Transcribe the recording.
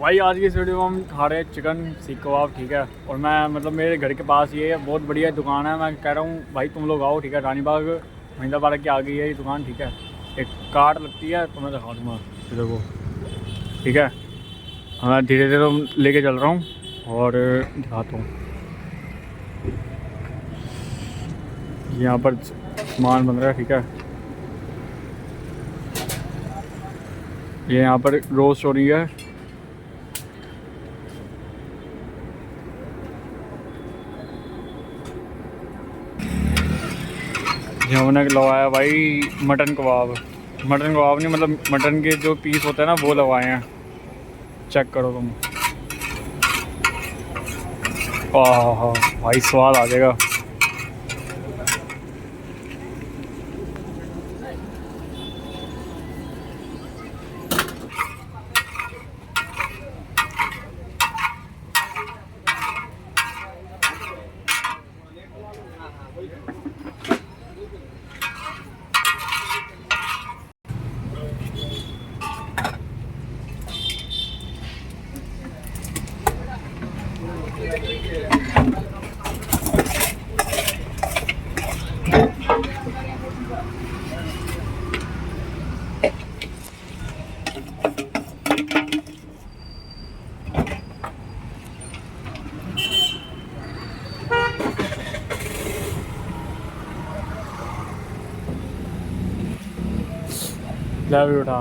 भाई आज की इस वीडियो में हम खा रहे हैं चिकन सीख कबाब, ठीक है। और मैं मतलब मेरे घर के पास ये बहुत बढ़िया दुकान है। मैं कह रहा हूँ भाई तुम लोग आओ, ठीक है। रानी बाग महिंद्रा पार्क के आगे है ये दुकान, ठीक है। एक कार लगती है तो मैं दिखा दूँगा इधर को, ठीक है। मैं धीरे धीरे लेके चल रहा हूँ और दिखाता हूँ। यहाँ पर सामान बन रहा है, ठीक है। ये यहाँ पर रोस्ट हो रही है। यहाँ मैंने लगवाया भाई मटन कबाब नहीं, मतलब मटन के जो पीस होते हैं ना वो लगवाए हैं। चेक करो तुम। आह भाई स्वाद आ जाएगा। ले भी उठा।